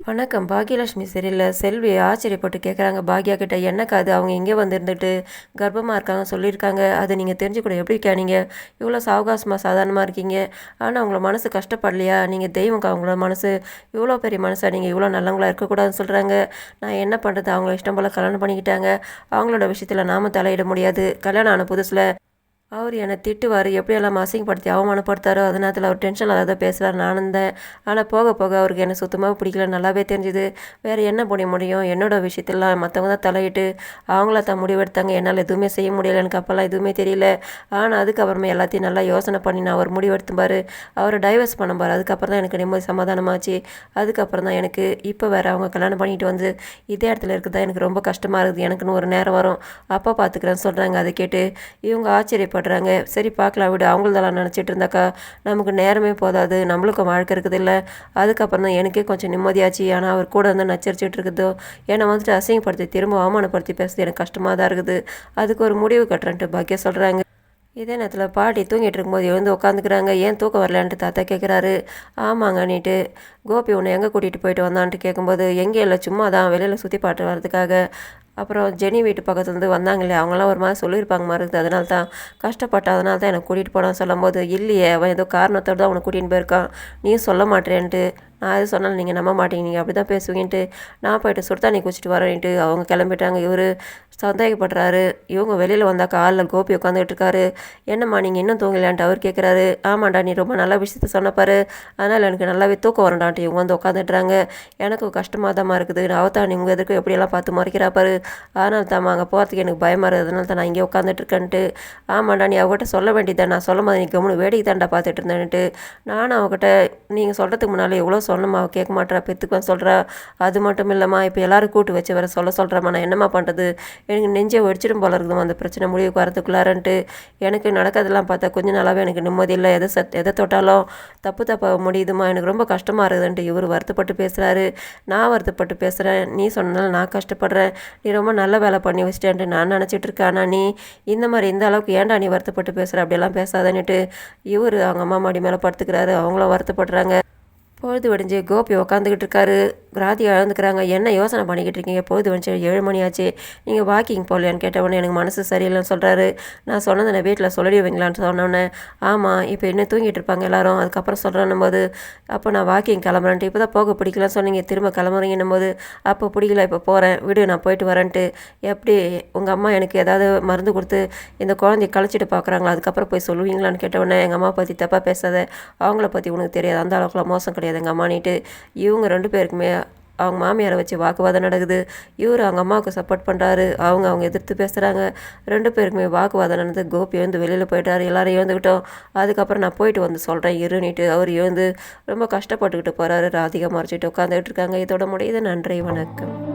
வணக்கம். பாக்கியலட்சுமி சரியில்ல. செல்வி ஆச்சரியப்பட்டு கேட்குறாங்க பாக்யா கிட்ட, "என்னக்கா அது? அவங்க இங்கே வந்து இருந்துட்டு கர்ப்பமா இருக்காங்க சொல்லியிருக்காங்க. அது நீங்க தெரிஞ்சுக்கூட எப்படிக்கா நீங்க இவ்வளோ சாவகாசமா சாதாரணமா இருக்கீங்க? ஆனா உங்கள மனசு கஷ்டப்படலையா? நீங்க தெய்வம்க்கா உங்களோட மனசு. இவ்வளோ பெரிய மனசா நீங்க? இவ்வளோ நல்லவங்களா இருக்கக்கூடாதுன்னு சொல்றாங்க. நான் என்ன பண்றது? அவங்கள இஷ்டம் போல கல்யாணம் பண்ணிக்கிட்டாங்க. அவங்களோட விஷயத்துல நாம தலையிட முடியாது. கல்யாணம் ஆன புதுசுல அவரு என்ன திட்டுவாரு. எப்படியெல்லாம் அசிங்கப்படுத்தி அவமானப்படுத்தாரோ, அந்த நேரத்தில அவர் டென்ஷன்ல அத பேசுறாரு. நானும் இருந்தேன். ஆனா போக போக அவருக்கு என்ன சுத்தமா பிடிக்கல. நல்லாவே தெரிஞ்சுது. வேற என்ன பண்ண முடியும்? என்னோட விஷயத்திலலாம் மத்தவங்க தான் தலையிட்டு, அவங்களா தான் முடிவெடுத்தாங்க. என்னால எதுவுமே செய்ய முடியல. எனக்கு அப்பலாம் எதுவுமே தெரியல. ஆனா அதுக்கப்புறமே எல்லாத்தையும் நல்லா யோசனை பண்ணி நான் ஒரு முடிவெடுத்தேன் பாரு. அவர டைவர்ஸ் பண்ணேன் பாரு. அதுக்கப்புறம் தான் எனக்கு நிம்மதி சமாதானமாச்சு. அதுக்கப்புறம் தான் எனக்கு இப்ப வேற அவங்க கல்யாணம் பண்ணிட்டு வந்து இதே இடத்துல இருக்கிறது தான் எனக்கு ரொம்ப கஷ்டமா இருக்குது. எனக்குன்னு ஒரு நேரம் வரும். அப்ப பார்த்துக்கிறேன்னு சொல்றாங்க. அத கேட்டு இவங்க ஆச்சரியப்படுறாங்க. சரி பார்க்கலாம் விடு. அவங்களதெல்லாம் நினச்சிட்டு இருந்தாக்கா நமக்கு நேரமே போதாது. நம்மளுக்கும் வாழ்க்கை இருக்குதுல்ல. அதுக்கப்புறம் தான் எனக்கே கொஞ்சம் நிம்மதியாச்சு. ஆனால் அவர் கூட வந்து நச்சரிச்சுட்டு இருக்குதோ, என்னை வந்துட்டு அசிங்கப்படுத்தி திரும்ப அவமானப்படுத்தி பேசுறது எனக்கு கஷ்டமாக தான் இருக்குது. அதுக்கு ஒரு முடிவு கட்டுறேன்ட்டு பாக்கியா சொல்கிறாங்க. இதே நேரத்தில் பாட்டி தூங்கிட்டு இருக்கும்போது எழுந்து உட்காந்துக்கிறாங்க. ஏன் தூக்கம் வரலான்ட்டு தாத்தா கேட்குறாரு. ஆமாங்கன்னிட்டு கோபி உன்னை எங்கே கூட்டிகிட்டு போயிட்டு வந்தான்ட்டு கேட்கும்போது, எங்கே இல்லை சும்மா தான் வெளியில் சுற்றி பாட்டு வர்றதுக்காக. அப்புறம் ஜெனி வீட்டு பக்கத்துலேருந்து வந்தாங்க இல்லையா, அவங்களாம் ஒரு மாதிரி சொல்லியிருப்பாங்க மாதிரி இருக்குது. அதனால தான் கஷ்டப்பட்ட அதனால தான் எனக்கு கூட்டிகிட்டு போனான்னு சொல்லும்போது, இல்லையே அவன் ஏதோ காரணத்தோடு தான் அவனை கூட்டிகிட்டு போயிருக்கான். நீயும் சொல்ல மாட்டேன்ட்டு. நான் எது சொன்னாலும் நீங்கள் நம்ப மாட்டீங்க, நீங்கள் அப்படி தான் பேசுவீங்கன்ட்டு நான் போயிட்டு சுடுதண்ணி குடிச்சிட்டு வரேன்ட்டு அவங்க கிளம்பிட்டாங்க. இவர் சந்தேகப்படுறாரு. இவங்க வெளியில் வந்தாக்கா ஆளில் கோபி உட்காந்துக்கிட்டு இருக்காரு. என்னம்மா நீங்கள் இன்னும் தூங்கலான்ட்டு அவர் கேட்குறாரு. ஆமாண்டா நீ ரொம்ப நல்ல விஷயத்த சொன்னப்பாரு, அதனால் எனக்கு நல்லாவே தூக்கம் வரண்டான்ட்டு இவங்க வந்து உட்காந்துட்டுறாங்க. எனக்கும் கஷ்டமாக தான் இருக்குது. அவதான் இவங்க எதுக்கும் எப்படியெல்லாம் பார்த்து மறைக்கிறா பாரு. அதனால தான் அங்கே போகிறதுக்கு எனக்கு பயமாக இருக்குது. அதனால தான் நான் இங்கே உட்காந்துட்ருக்கேன்ட்டு. ஆமாண்டா நீ அவகிட்ட சொல்ல வேண்டியதான், நான் சொல்லும் போது நீ கம்முனு வேடிக்கை தாண்டா பார்த்துட்டு இருந்தேன்ட்டு. நானும் அவகிட்ட நீங்கள் சொல்கிறதுக்கு முன்னால் எவ்வளோ சொன்னம்மா, அவள் கேட்க மாட்டேறா, பெற்றுக்குவேன் சொல்கிறா. அது மட்டும் இல்லைம்மா, இப்போ எல்லோரும் கூட்டு வச்சு வேறு சொல்கிறேம்மா, நான் என்னம்மா பண்ணுறது? எனக்கு நெஞ்சே வெடிச்சிடும் போல இருக்குதும்மா அந்த பிரச்சனை முடிவுக்கு வரதுக்குள்ளாரன்ட்டு. எனக்கு நடக்கிறதெல்லாம் பார்த்தா கொஞ்ச நாளாகவே எனக்கு நிம்மதி இல்லை. எதை தொட்டாலும் தப்பாக முடியுதுமா, எனக்கு ரொம்ப கஷ்டமாக இருக்குதுன்ட்டு இவர் வருத்தப்பட்டு பேசுகிறாரு. நான் வருத்தப்பட்டு பேசுகிறேன். நீ சொன்னாலும் நான் கஷ்டப்படுறேன். நீ ரொம்ப நல்ல வேலை பண்ணி வச்சிட்டேன்ட்டு நான் நினச்சிட்டு இருக்கேன். ஆனால் நீ இந்த அளவுக்கு ஏன்டா நீ வருத்தப்பட்டு பேசுகிற, அப்படியெல்லாம் பேசாதன்னுட்டு இவர் அவங்க அம்மா மாடி மேலே படுத்துக்கிறாரு. அவங்களும் வருத்தப்படுறாங்க. பொழுது விடிஞ்சு கோபி உக்காந்துக்கிட்டு இருக்காரு. ராதிகா எழுந்துக்கிறாங்க. என்ன யோசனை பண்ணிக்கிட்டு இருக்கீங்க? பொழுது வந்துச்சு, 7 மணி ஆச்சு, நீங்கள் வாக்கிங் போகலையான்னு கேட்டவொடனே எனக்கு மனசு சரியில்லைன்னு சொல்கிறாரு. நான் சொன்னதை நான் வீட்டில் சொல்லிடுவீங்களான்னு சொன்னோன்னே, ஆமாம் இப்போ இன்னும் தூங்கிட்டு இருப்பாங்க எல்லாரும், அதுக்கப்புறம் சொல்கிறேன்னும் போது, அப்போ நான் வாக்கிங் கிளம்புறேன்ட்டு, இப்போ தான் போக பிடிக்கலன்னு சொன்னீங்க, திரும்ப கிளம்புறீங்கன்னும் போது, அப்போ பிடிக்கல இப்போ போகிறேன் விடு, நான் போயிட்டு வரேன்ட்டு. எப்படி உங்கள் அம்மா எனக்கு ஏதாவது மருந்து கொடுத்து இந்த குழந்தைய கழிச்சிட்டு பார்க்குறாங்களா, அதுக்கப்புறம் போய் சொல்லுவீங்களான்னு கேட்டவுடனே, எங்கள் அம்மா பற்றி தப்பாக பேசாத, அவங்கள பற்றி உனக்கு தெரியாது, அந்த அளவுக்குலாம் மோசம் கிடையாது எங்கள் அம்மானிட்டு. இவங்க 2 பேருக்குமே அவங்க மாமியாரை வச்சு வாக்குவாதம் நடக்குது. இவர் அவங்க அம்மாவுக்கு சப்போர்ட் பண்ணுறாரு. அவங்க எதிர்த்து பேசுகிறாங்க. 2 பேருக்குமே வாக்குவாதம் நடந்து கோபி வந்து வெளியில் போயிட்டார். எல்லோரும் எழுந்துக்கிட்டோம். அதுக்கப்புறம் நான் போயிட்டு வந்து சொல்கிறேன் இருன்னிட்டு அவர் எழுந்து ரொம்ப கஷ்டப்பட்டுக்கிட்டு போகிறாரு. ராதிகா மறைச்சிட்டு உட்காந்துக்கிட்டு இருக்காங்க. இதோட முடியுது. நன்றி, வணக்கம்.